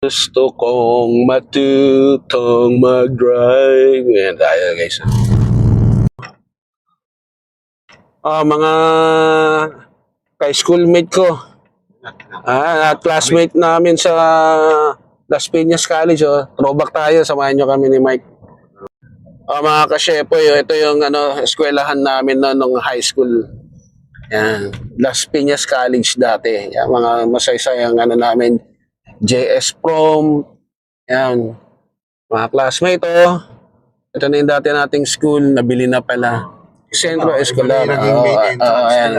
Gusto kong matutong mag-drive. Yan tayo guys. Mga ka-schoolmate ko. Classmate namin sa Las Piñas College. Throwback tayo. Samahan nyo kami ni Mike. Mga ka-shepoy, ito yung eskwelahan namin nung high school. Yan. Las Piñas College dati. Yan, mga masaysayang namin. JS Prom. Yan. Mga classmate, ito na yung dati nating school. Nabili na pala. Sentro Escolar. Ayan.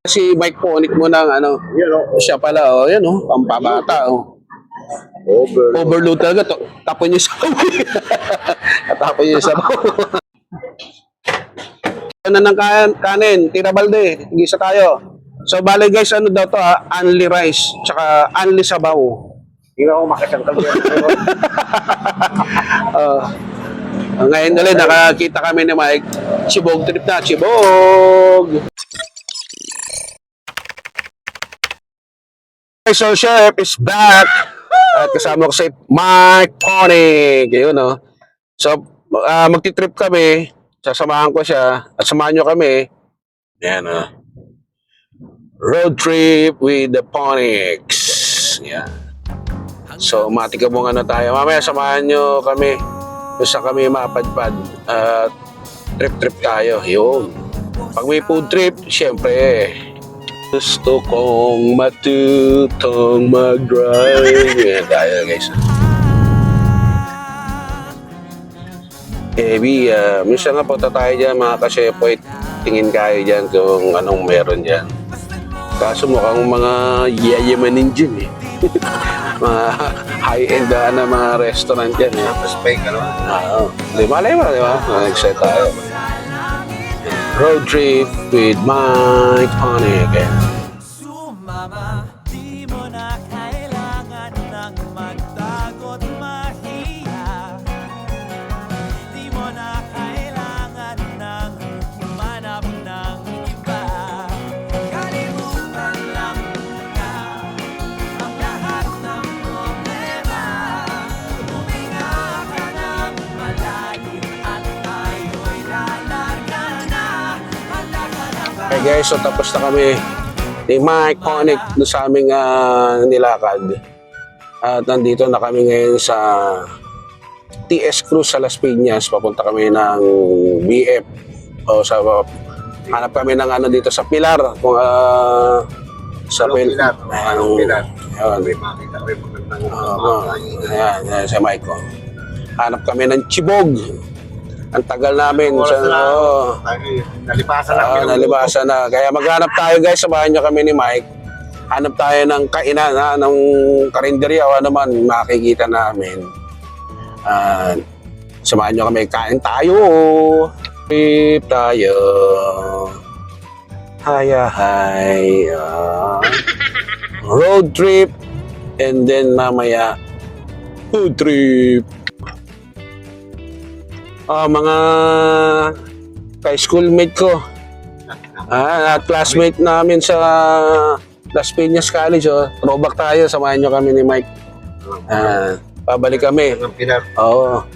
Si Mike Ponic mo ng siya pala, yan pampabata, Overload talaga to. Tapon niyo sa tapon niyo sa ano ng kanin, tira balde, gisa tayo. So bale guys, daw to only rice, tsaka only sabaw. Hindi ako makasangkal dyan. Ngayon ulit, nakakita kami ni Mike. Chibog trip na, Chibog! So, Chef is back. At kasama ko si Mike Ponic. Yun, So, magti-trip kami. Sasamahan ko siya. At samahan nyo kami. Yan, road trip with the Ponics. Yan. So, matika mo tayo. Mamaya, samahan nyo kami. Kung saan kami mapadpad. Trip-trip tayo. Yun. Pag may food trip, syempre, gusto kong matutong mag-drive. Yan tayo guys. Minsan nga punta tayo dyan mga ka-shepoy. Tingin kayo dyan kung anong meron dyan. Kaso mukhang mga yayamanin dyan mga high-end na mga restaurant dyan. Tapos bike, Di malay mo, di ba? Nag-set tayo. Road trip with Mike Ponic. Sumama, di mo na kailangan ng magtago't mahiya. Di mo na kailangan ng humanap ng iba. Kalimutan lang muna ang lahat ng problema. Huminga ka ng malalim at tayo'y lalarga na. Okay guys, so tapos na kami ni Mike Ponic doon sa aming nilakad. At nandito na kami ngayon sa TS Cruz sa Las Piñas. Papunta kami ng BF. Hanap kami ng dito sa Pilar. Kung, sa Pilar? Anong Pilar? Ayan. Makita ko yung magandang Ayan, sa Mike ko. Hanap kami ng Chibog. Ang tagal namin. Nalipasan na. Nalibasan na. Kaya maghanap tayo guys. Samahan nyo kami ni Mike. Hanap tayo ng kainan, ng karinderya o ano man makikita namin. Samahan nyo kami. Kain tayo. Trip tayo. Hi. Road trip. And then mamaya food trip. Mga ka-schoolmate ko. Classmate namin sa Las Piñas College. Throwback tayo. Samahan nyo kami ni Mike. Pabalik kami. Ng Pilar. Oo.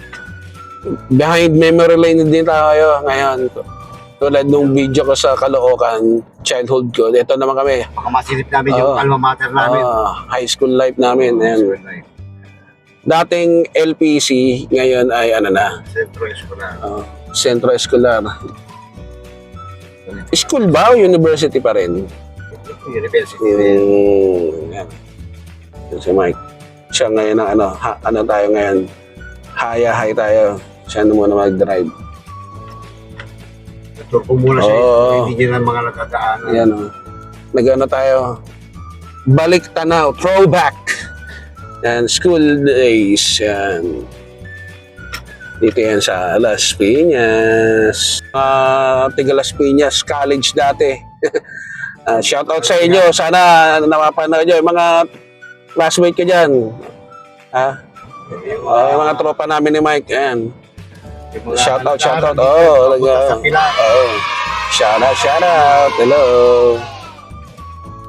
Behind memory lane din tayo ngayon. Tulad nung video ko sa Caloocan, childhood ko. Ito naman kami. Baka masilip namin yung alma mater namin. High school life namin. Ayan. Dating LPC, ngayon ay Sentro Escolar. Centro Escolar. School ba o university pa rin? University. Yan. Yan si Mike. Siya ngayon ang tayo ngayon. High tayo. Siya na muna mag-drive. Turko muna siya. Hindi niya ng mga nagkakaanan. Yan tayo. Balik tanaw. Throwback. Yan, school days. Yan. Dito yan sa Las Piñas. Tiga Las Piñas College dati. Shoutout sa inyo. Sana napapanood nyo. Yung mga classmate ko dyan. Yung mga tropa namin ni Mike. Yan. Shoutout. Sa Pilar. Shout out. Hello.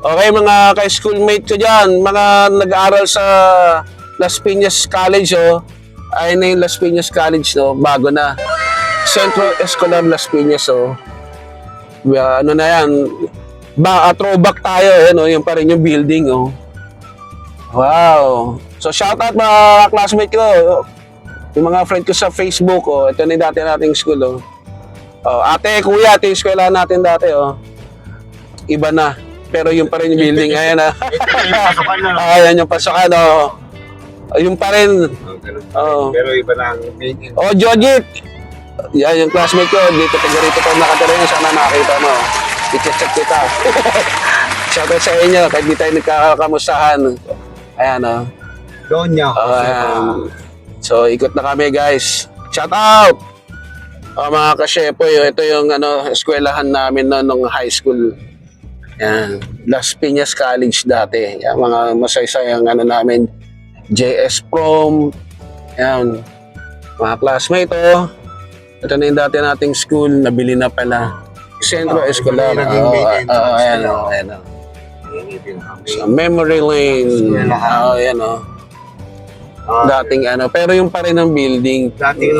Okay, mga ka-schoolmate ko dyan, mga nag-aaral sa Las Piñas College, ay na yung Las Piñas College, bago na. Centro Escolar Las Piñas, ano na yan, throwback tayo, yung pa rin yung building, Wow. So, shout out mga classmate ko, yung mga friend ko sa Facebook, ito na yung dati nating school, ate, kuya, ito yung eskwela natin dati, Iba na. Pero yung pa rin yung building, ayan na. Pasukan na. Ayan yung pasokan, Yung pa rin. Oh. Pero iba na ang main. Jojit! Yan yung classmate ko, dito taga-rito pa nakatira yun, sana makakita mo. I-check kita. Shoutout sa inyo, kahit di tayo nagkakamustahan. Ayan, Doon niya. Ayan. So, ikot na kami, guys. Shoutout! Mga kasyepoy, ito yung eskwelahan namin nung high school. Yan. Las Piñas College dati. Yan, mga masaysayang namin. JS Prom. Yan. Mga classmate, Ito na yung dati nating school. Nabili na pala. Centro Escolar. Ayan, ayan. So, Memory Lane. Ayan, dating pero yung pa rin ang building. Dating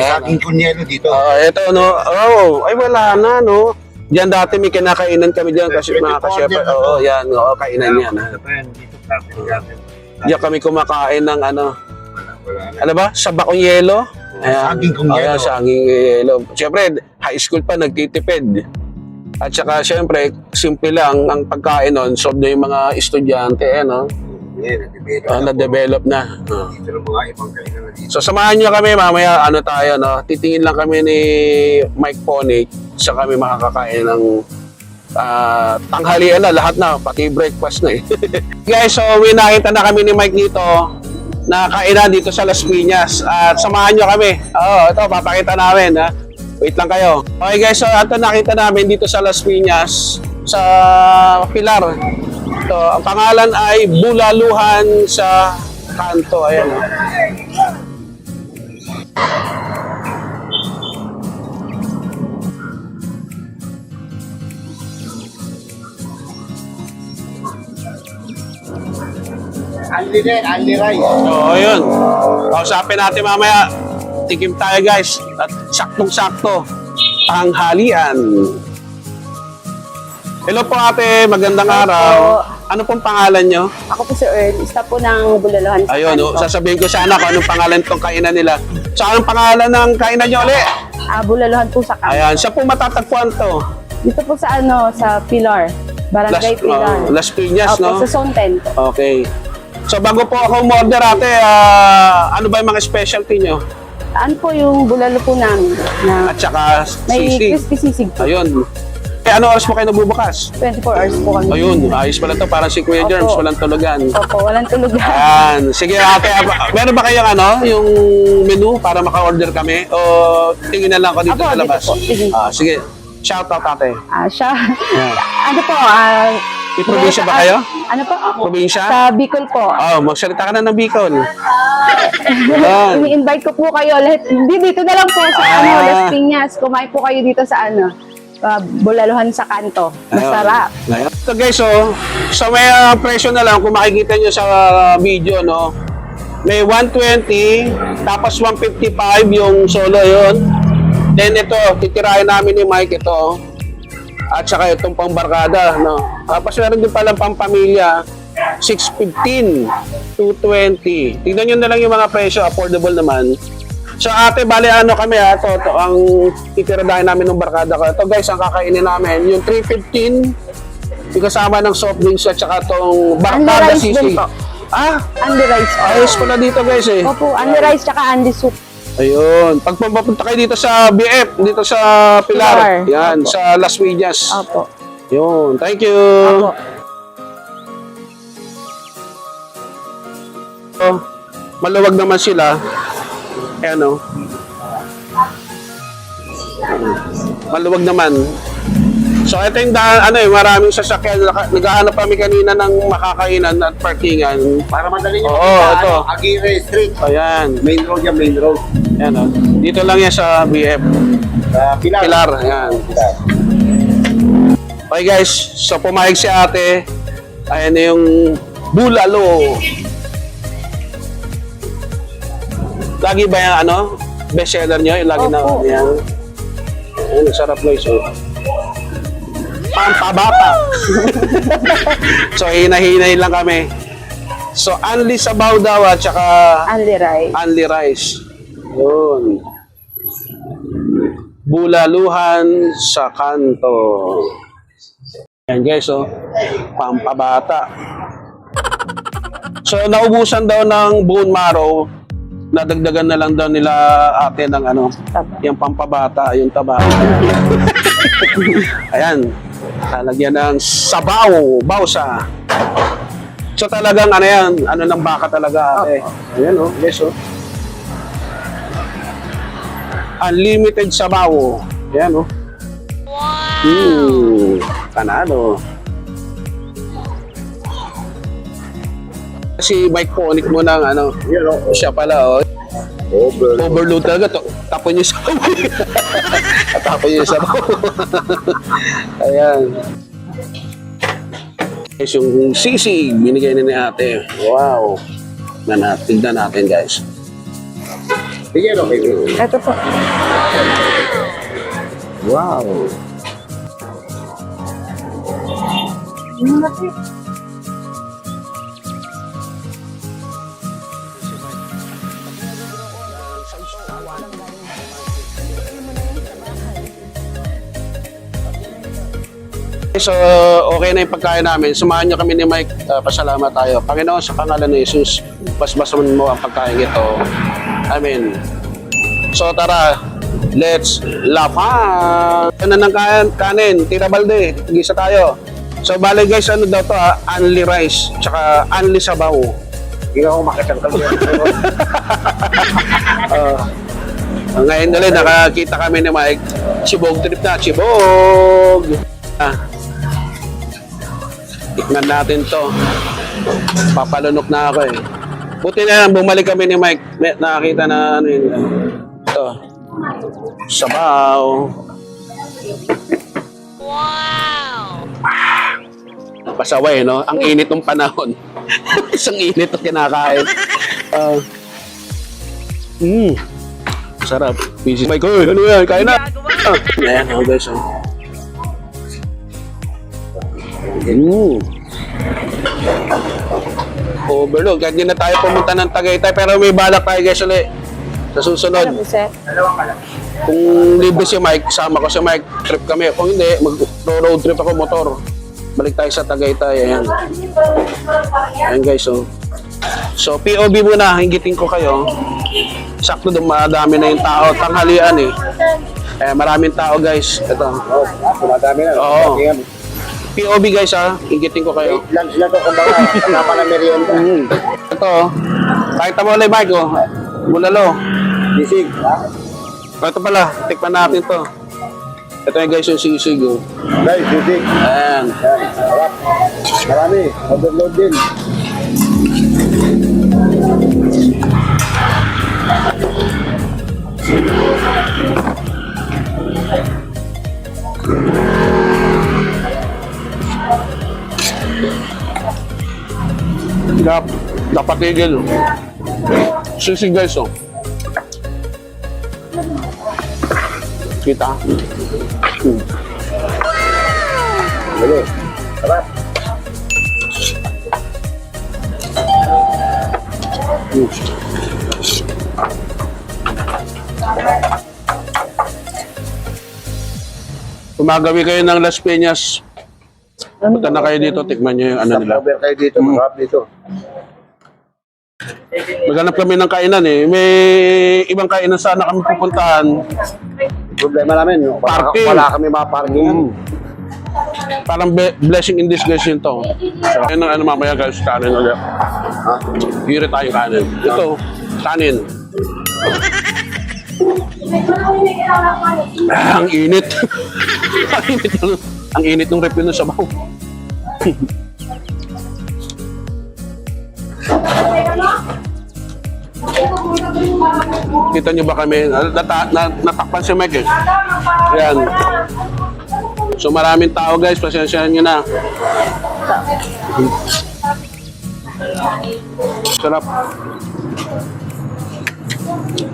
saging kunyelo dito. Ito, ay wala na, Diyan dati may kinakainan kami diyan kasi mga ka-shepherd. Yan, kainan yan. Dito, garden. Diyan kami kumakain ng Wala na. ano ba? Sabakong yelo. Saging kung yelo. Saging yelo. Siyempre, high school pa nagtitipid. At saka siyempre, simple lang ang pagkain nun. Solve na yung mga estudyante, na-develop na. Dito ng mga ibang kainan na dito. So samahan nyo kami mamaya tayo titingin lang kami ni Mike Ponic sa kami makakakain ng tanghalian na lahat na pati breakfast na Guys, so nakita na kami ni Mike dito na kainan dito sa Las Piñas at samahan nyo kami. Ito papakita namin wait lang kayo. Okay guys, so ito nakita namin dito sa Las Piñas sa Pilar. Ito, ang pangalan ay Bulaluhan sa Kanto. Ayan. Anli rice. So, ayun. Kausapin natin mamaya. Tikim tayo guys. At saktong-sakto. Tanghalian. Hello po ate, magandang araw. Ano pong pangalan nyo? Ako po si Earl, isa po ng Bulaluhan sa Ayun, Kanto. sasabihin ko sana kung anong pangalan tong kainan nila. So, anong pangalan ng kainan nyo ulit? Bulaluhan po sa Kanto. Ayan, siya po matatagpuan to. Dito po sa sa Pilar, Barangay Pilar. Las Piñas, Opo, no? sa Zone 10 po. Okay. So, bago po ako umorder ate, ano ba yung mga specialty nyo? Ano po yung bulalo po namin na At saka may sisig. crispy sisig po. Ayun. Ano oras mo kayo nagbubukas? 24 hours po kami. Ayun, ayos pala to. Parang si Kuya Opo. Germs, walang tulugan. Opo, walang tulog. Yan. Sige ate, meron ba kayong yung menu para maka-order kami? O tingin na lang ako dito Opo, sa labas? dito po. Sige. Sige. Shout out ate. Siya, Yan. ano po, May probinsya ba kayo? Ano po? Probinsya? Sa Bicol po. Magsalita ka na ng Bicol. Yan. Ini-invite ko po kayo lahat. Dito na lang po sa Las Piñas. Kumain po kayo dito sa Bulaluhan sa Kanto. Masarap. Ayun. So guys, so may presyo na lang kung makikita nyo sa video, may 120, tapos 155 yung solo yon. Then ito, titirahin namin ni Mike ito. At saka itong pangbarkada, Tapos meron din palang pampamilya, 615, 220. Tignan nyo na lang yung mga presyo, affordable naman. So ate, bali kami ito ang titirahin namin ng barkada ko. Ito guys, ang kakainin namin, yung 315, yung kasama ng soft drinks at saka itong barkada Rice din sisig. po. Andy rice po. Ayos pala dito guys Opo, Andy rice tsaka Andy soup. Ayun. Pag pupunta kayo dito sa BF, dito sa Pilar, Pilar. yan, Opo. sa Las Piñas. Opo. Yun, thank you. Opo. Maluwag naman sila. Ayan maluwag naman. So ito yung daan, maraming sasakyan. Naghahanap kami kanina ng makakainan at parkingan. Para madali nyo Ito. Aguirre Street. Ayan. Main road yan, main road. Ayan Dito lang yan sa BF. Pilar. Pilar. Ayan. Pilar. Okay guys, so pumayag si ate. Ayan na yung bulalo. Lagi ba yung ano? Best seller nyo? Yung lagi na Opo. yan. Ayun, sarap guys. Oh. Pampabata. So, hinahinay lang kami. So, only sabaw daw at saka Only rice. only rice. Yun. Bulaluhan sa kanto. Yan guys, oh. Pampabata. So, naubusan daw ng bone marrow. Nadagdagan na lang daw nila ate ng ano, Taba. yung pampabata, yung taba. Ayan. Lalagyan ng sabaw, bawsa. So talagang ano yan, ano ng baka talaga ate. Ayan oh, yes oh. Unlimited sabaw. Ayan oh. Wow! Panalo. Si Mike Ponic mo ng ano, Yan o. siya pala oh. Over. Overload talaga to. Tapon niyo sa tapon niyo sa Ayan. Guys, yung sisig binigay na ni ate. Wow. Tignan natin guys. Bigyan o kayo. Ito po. Wow. So, okay na yung pagkain namin. Sumahan niyo kami ni Mike. Pasalamat tayo. Panginoon, sa pangalan ni Jesus, basbasan mo ang pagkain ito. Amen. So, tara. Let's lapan. Ano ng kanin? Tira balde. Gisa tayo. So, bale guys, ano daw to ha? Only rice. Tsaka only sabaw. Hindi ako makitangkal yan. Ngayon ulit, nakakita kami ni Mike. Chibog trip na. Chibog! Tikman natin to. Papalunok na ako eh. Buti na lang, bumalik kami ni Mike. Nakakita na ano yun. Ito. Sabaw. Wow! Pasaway, no? Ang init ng panahon. Isang init na kinakain. Sarap. Busy Mike, oy, ano yan? Kain na! Ayan, oh guys, oh. Overload. Kahit di na tayo pumunta ng Tagaytay, pero may balak tayo guys ulit. Sa susunod, Ano po, sir? kung libre si Mike, sama ko si Mike, trip kami. Kung hindi, mag-road trip ako, motor. Balik tayo sa Tagaytay. Ayan. Ayan guys, oh. So, POV muna, hinggitin ko kayo. Sakto dumadami na yung tao. Tanghalian eh. Maraming tao guys. Ito. Tumadami na. Oo. POV guys ha, hinggitin ko kayo. Lunch na to kumbaga. Kasama na merienda. Ito oh. Kahit mo ulit Mike oh. Bulalo. Bisig. Ito pala, tikman natin to. Ito yung guys yung sisig oh. Guys, bisig. Ayan. Yan. Sarap. Marami. Overload din. Dapat tigil. Sisig guys oh. Kita. Hello. Sarap. Gumagawi kayo ng Las Peñas. Punta na kayo dito, tikman nyo yung ano nila. Over kayo dito. Marap dito. Maghanap kami ng kainan eh. May ibang kainan sana kami pupuntahan. Problema namin. No? Parking. Wala kami maparkingan. Parang blessing in disguise yun to. So, yun ang ano mamaya guys, kanin ulit. Ha? Hiri tayo kanin. Ito, kanin. Ang init. Ang init. Ang init ng rep yun sa sabaw. Kita nyo ba kami? Natakpan si Mike eh. Ayan. So maraming tao guys, pasensyahan nyo na. Sarap.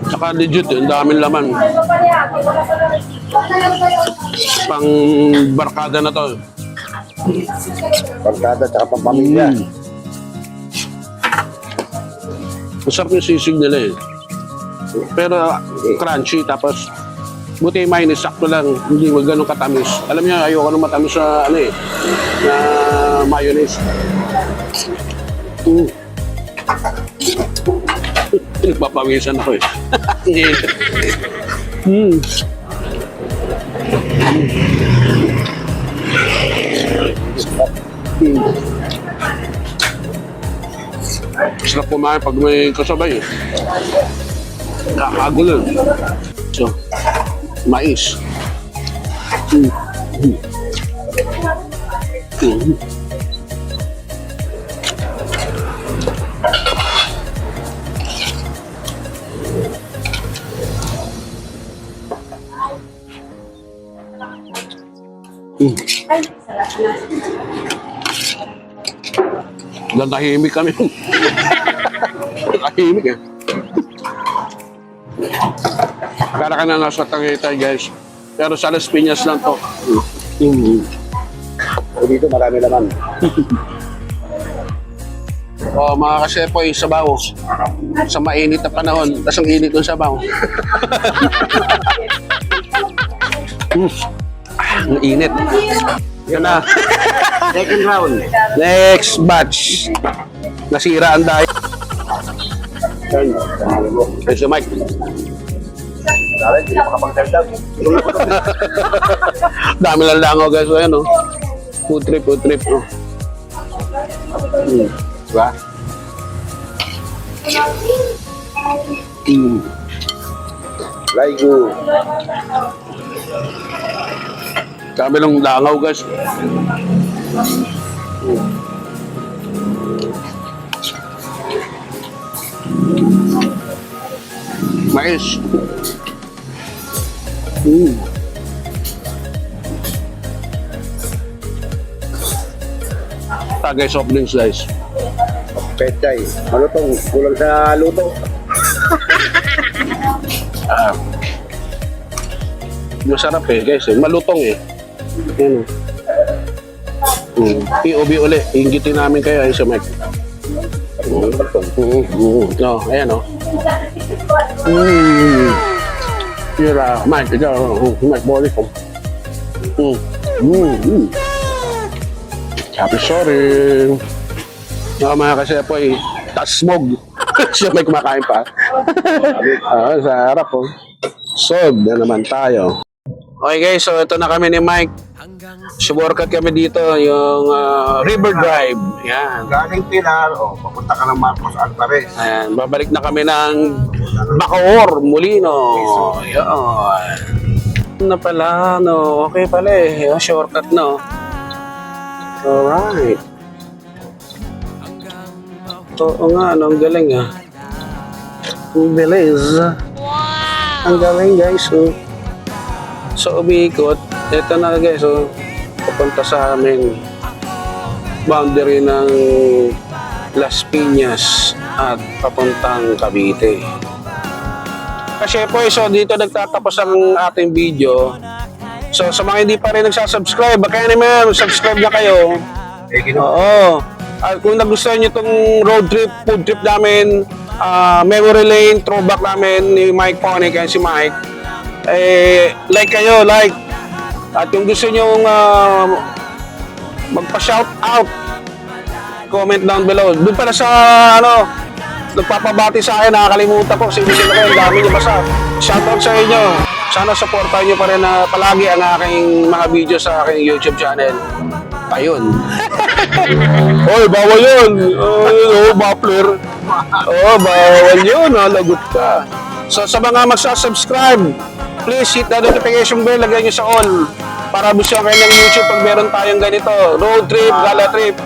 Saka legit, ang daming laman. Pang barkada na to. Pagkada tsaka pampamilya. Masarap yung sisig nila eh. Pero crunchy, tapos buti yung mayonnaise, sakto lang. Hindi mo ganun katamis. Alam niyo, ayoko nung matamis sa ano eh, na mayonnaise. Nagpapawisan ako eh. Sarap kumain pag may kasabay eh. Kakagulo. So, mais. Tahimik kami. Tahimik eh. Akala ka na nasa Tagaytay guys. Pero sa Las Piñas lang to. So, dito marami naman. Oh, mga kasepoy, sabaw. Sa mainit na panahon, tas ang init ng sabaw. Ang init. Yan na. Second round. Next batch. Nasira ang dahil. Turn. Ay, si Mike. Dali, hindi makapag-turn. Dami lang langaw guys. Ayan oh. Food trip, food trip. Oh. Diba? Laigo. Dami lang langaw guys. Mais. Tagay soft drinks guys. Pechay. Malutong. Kulang sa luto. Masarap eh guys. Malutong eh. Yan oh. POV uli. Inggitin namin kayo ay sa Mike. No, ayan oh. Here, Mike, ikaw, Mike, body ko. Happy sorry. Mga kasepoy, tasmog. Siya may kumakain pa. Sa harap po. Sob na naman tayo. Okay guys, so ito na kami ni Mike. Shortcut kami dito, yung River Drive. Yan. Galing Pilar, papunta ka ng Marcos Alvarez. Ayan, babalik na kami ng Bacoor, Molino. Yan. Na pala, no. Okay pala eh. Shortcut, no. Alright. Oo nga, no. Ang galing, ah. Ang bilis. Ang galing, guys, oh. So, umiikot. Ito na, guys, oh. Papunta sa amin. Boundary ng Las Piñas at papuntang Cavite. Kasi po, so dito nagtatapos ang ating video. So sa mga hindi pa rin nagsasubscribe, baka naman subscribe na kayo. Oo. Kung nagustuhan nyo itong road trip, food trip namin, memory lane, throwback namin ni Mike Ponic and si Mike, like kayo, like. At kung gusto nyo magpa-shout out, comment down below. Doon pala sa nagpapabati sa akin, nakakalimutan ko. Sinisin ako, ang dami nyo basta. Shoutout sa inyo. Sana supportan nyo pa rin na palagi ang aking mga video sa aking YouTube channel. Ayun. Oy, bawal yun. Baffler. Bawal yun. Lagot ka. So, sa mga magsasubscribe, please hit the notification bell. Lagay nyo sa all. Para busyan kayo ng YouTube pag meron tayong ganito. Road trip, gala trip.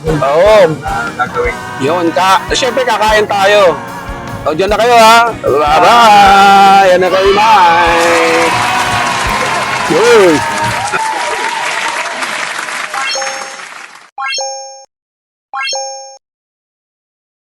Oo. Gagawin. Yun, siyempre kakain tayo. O, dyan na kayo ha. Bye-bye! Yan na kayo, Mike! Yun!